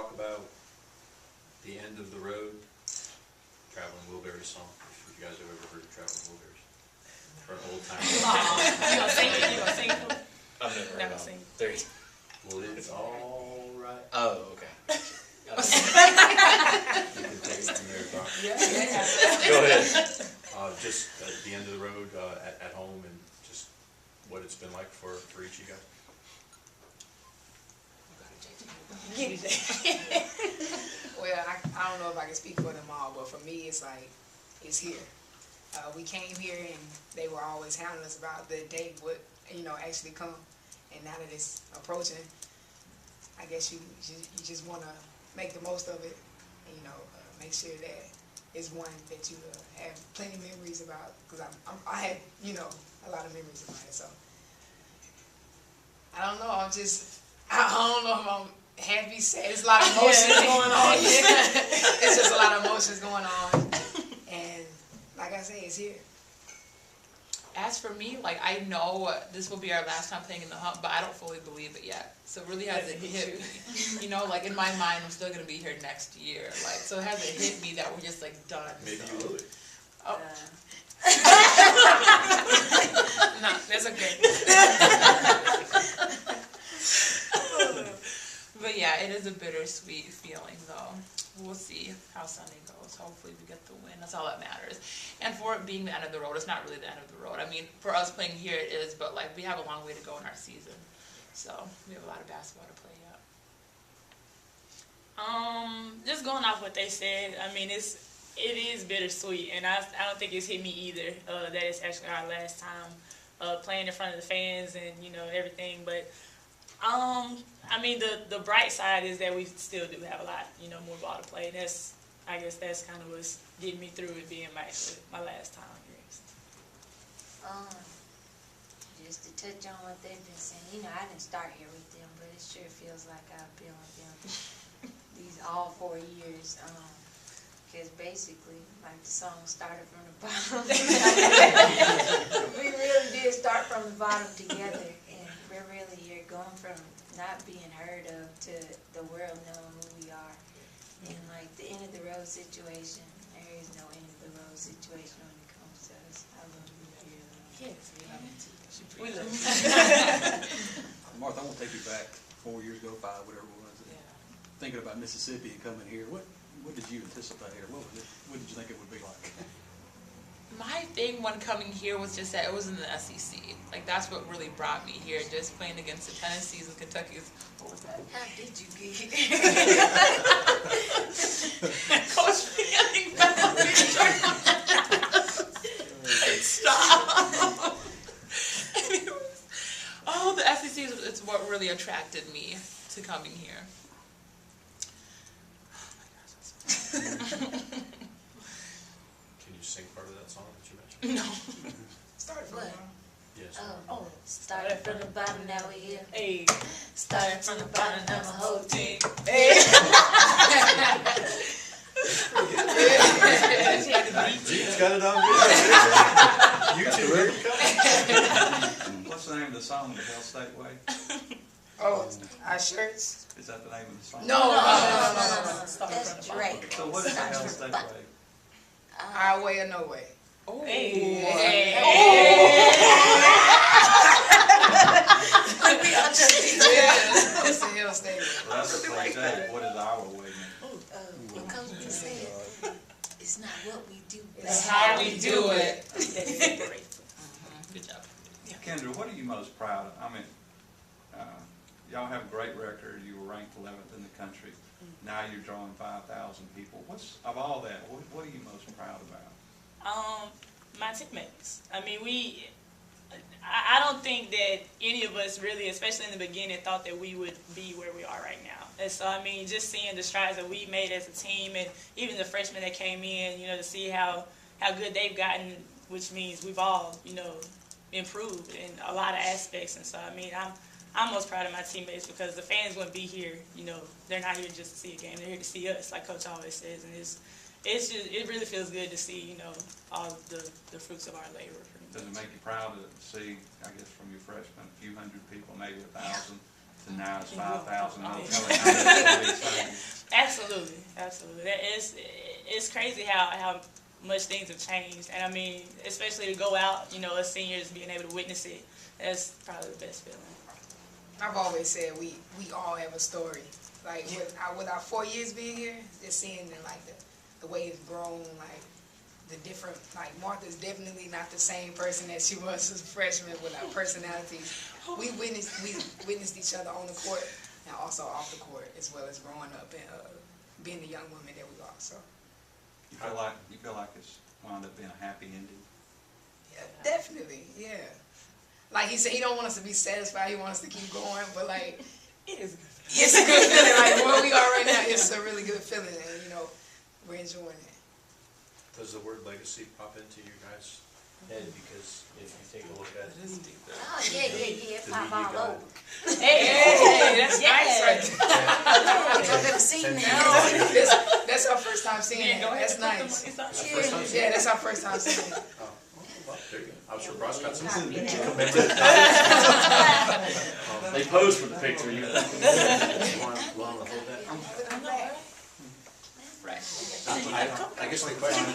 talk about the end of the road, Traveling Wilburys song, if you guys have ever heard of Traveling Wilburys. For an old time. You gonna sing it? You gonna sing it? I've never heard sing it. it. There you Well, it's all right. Oh, okay. You can take it from there, Doc. Go ahead. Just at the end of the road, at home, and just what it's been like for each of you guys. Well, I don't know if I can speak for them all, but for me, it's like, it's here. We came here and they were always hounding us about the day would, actually come. And now that it's approaching, I guess you just want to make the most of it, and, make sure that it's one that you have plenty of memories about, because I had, a lot of memories about it, so. I don't know, I don't know if I'm happy, sad. There's a lot of emotions going on. It's just a lot of emotions going on. And like I say, it's here. As for me, like, I know this will be our last time playing in the Hump, but I don't fully believe it yet. So it really hasn't hit me. Like, in my mind, I'm still going to be here next year. Like, so it hasn't hit me that we're just, like, done. Maybe so. you will be. Oh. No, that's okay. But yeah, it is a bittersweet feeling, though. We'll see how Sunday goes. Hopefully we get the win. That's all that matters. And for it being the end of the road, it's not really the end of the road. I mean, for us playing here it is, but like we have a long way to go in our season. So we have a lot of basketball to play yet. Just going off what they said, I mean, it is bittersweet, and I don't think it's hit me either that it's actually our last time playing in front of the fans and everything. But I mean, the bright side is that we still do have a lot more ball to play. I guess that's kind of what's getting me through it being my last time here. Just to touch on what they've been saying, I didn't start here with them, but it sure feels like I've been with them these all 4 years. Because basically, like the song started from the bottom. We really did start from the bottom together, and you're going from not being heard of to the world knowing who we are. And like the end of the road situation, there is no end of the road situation when it comes to us. I love you here. Yes, We love Martha, I want to take you back 4 years ago, 5, whatever it was. Yeah. Thinking about Mississippi and coming here, what did you anticipate, or what did you think it would be like? My thing when coming here was just that it was in the SEC. Like, that's what really brought me here, just playing against the Tennessees and Kentucky's. What was that? How did you get here? Coach feeling Stop. Oh, the SEC is what really attracted me to coming here. Oh my gosh, that's Can you sing part of that song that you mentioned? no. Start from What? Yes. Started from the bottom, now we're here. Hey, Started from the bottom, now my whole team. Gene's got it on video. YouTube, here you come. What's the name of the song, The Hell State Way? Oh, our shirts? Is that the name of the song? No. That's Drake. So what is The Hell State Way? Our way or no way. Oh. It's the Hill State. Well, that's a cliche. What is our way mean? What comes to say it's not what we do, It's how we do it. Good job. Kendra, what are you most proud of? I mean, y'all have a great record. You were ranked 11th in the country. Now you're drawing 5,000 people. Of all that, what are you most proud about? my teammates. I mean, I don't think that any of us really, especially in the beginning, thought that we would be where we are right now. And so, I mean, just seeing the strides that we made as a team, and even the freshmen that came in, to see how good they've gotten, which means we've all, improved in a lot of aspects. And so, I mean, I'm most proud of my teammates because the fans wouldn't be here. They're not here just to see a game. They're here to see us, like Coach always says. And it really feels good to see, all the fruits of our labor. Does it make you proud to see, I guess, from your freshmen, a few hundred people, maybe 1,000, to now it's 5,000? Absolutely, absolutely. It's crazy how much things have changed, and I mean, especially to go out, you know, as seniors being able to witness it, that's probably the best feeling. I've always said we all have a story. Like with our 4 years being here, just seeing like the way it's grown, like the different, like Martha's definitely not the same person that she was as a freshman with our personalities. We witnessed each other on the court and also off the court, as well as growing up and being the young woman that we are. So You feel like it's wound up being a happy ending? yeah, definitely, yeah. Like he said, he don't want us to be satisfied. He wants us to keep going, but like It is. it's a good feeling. Like where we are right now, it's a really good feeling, and you know we're enjoying it. Does the word legacy pop into you guys' head? Because if you take a look at Oh, yeah, the pop media all guide, over. Hey, that's Yeah. nice right there. I've never seen that. That's our first time seeing Yeah, it. go ahead That's and put the nice. money sign. first time seeing Yeah, that's our first time seeing it. Oh, well, there you go. I'm sure Ross got some. Yeah. They posed for the picture. You Want to hold that? Right. I guess the question.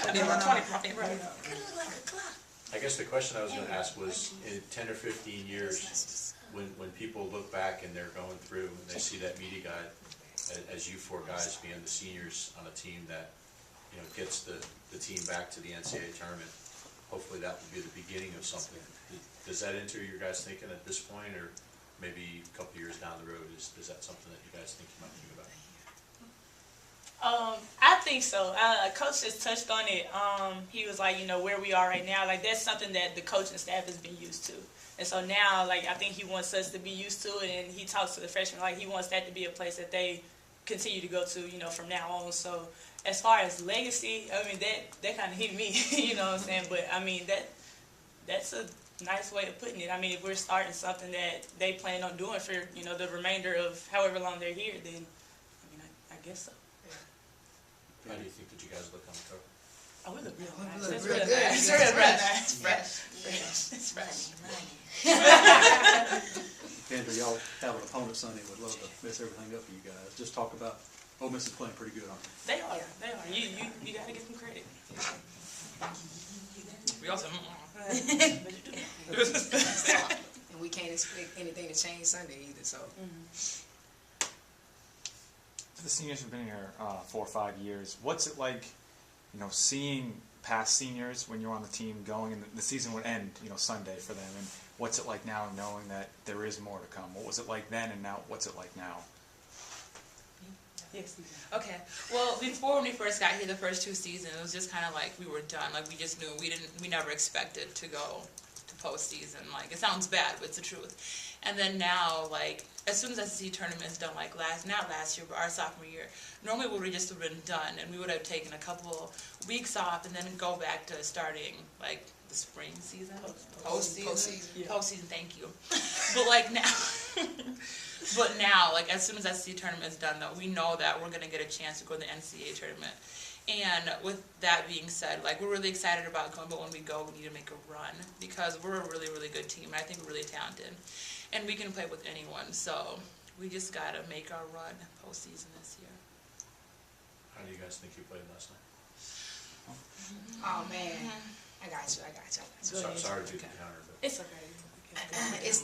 I need 120 for my favorite. Could look like a clock. I guess the question I was going to ask was, in 10 or 15 years, when people look back and they're going through and they see that media guide, as you four guys being the seniors on a team that, you know, gets the team back to the NCAA tournament, hopefully that will be the beginning of something. Does that enter your guys' thinking at this point, or maybe a couple years down the road? Is that something that you guys think you might think about? I think so. Coach just touched on it. He was like, you know, where we are right now, like that's something that the coaching staff has been used to. And so now, like, I think he wants us to be used to it, and he talks to the freshmen like he wants that to be a place that they continue to go to, you know, from now on. So as far as legacy, I mean, that kind of hit me, you know what I'm saying? But I mean, that's a nice way of putting it. I mean, if we're starting something that they plan on doing for, you know, the remainder of however long they're here, then I mean, I guess so. How do you think that you guys look on the cover? Oh, we look real We nice. look It's real real good. nice. It's It's real fresh. nice. It's fresh. It's fresh. Kendra, y'all have an opponent Sunday, would love to mess everything up for you guys. Just talk about, Ole Miss is playing pretty good, aren't they? They are. They are. You gotta give them credit. We also. And we can't expect anything to change Sunday either. So The seniors have been here 4 or 5 years. What's it like, you know, seeing past seniors when you're on the team going, and the season would end, you know, Sunday for them, and what's it like now knowing that there is more to come? What was it like then, and now what's it like now? Yes. Okay. Well, before when we first got here, the first 2 seasons, it was just kind of like we were done. Like we just knew we never expected to go to postseason. Like it sounds bad, but it's the truth. And then now, like as soon as the SEC tournament is done, like not last year, but our sophomore year, normally we would have just been done, and we would have taken a couple weeks off, and then go back to starting like the spring season, postseason. Yeah. Postseason. Thank you. But like now. But now, like, as soon as that SEC tournament is done, though, we know that we're going to get a chance to go to the NCAA tournament. And with that being said, like, we're really excited about going, but when we go, we need to make a run because we're a really, really good team. And I think we're really talented. And we can play with anyone. So we just got to make our run postseason this year. How do you guys think you played last night? oh man, I got you. Sorry to do the counter, but It's okay. It's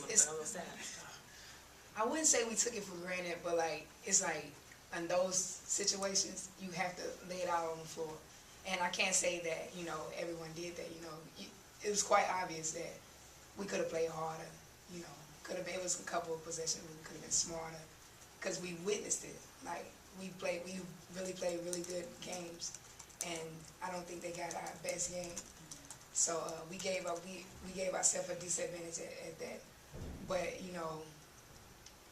I wouldn't say we took it for granted, but like it's like in those situations you have to lay it out on the floor, and I can't say that everyone did that. It was quite obvious that we could have played harder. It was a couple of possessions we could have been smarter because we witnessed it. Like we really played really good games, and I don't think they got our best game. So we gave ourselves a disadvantage at that. But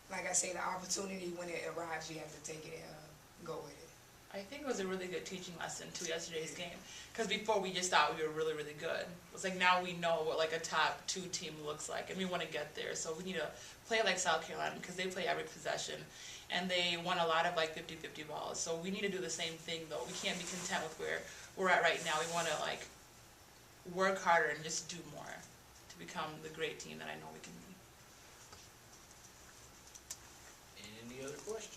like I say, the opportunity when it arrives, you have to take it and go with it. I think it was a really good teaching lesson to yesterday's game because before we just thought we were really, really good. It's like now we know what like a top 2 team looks like, and we want to get there. So we need to play like South Carolina because they play every possession, and they won a lot of like 50-50 balls. So we need to do the same thing though. We can't be content with where we're at right now. We want to like work harder and just do more to become the great team that I know we can be. Any other questions?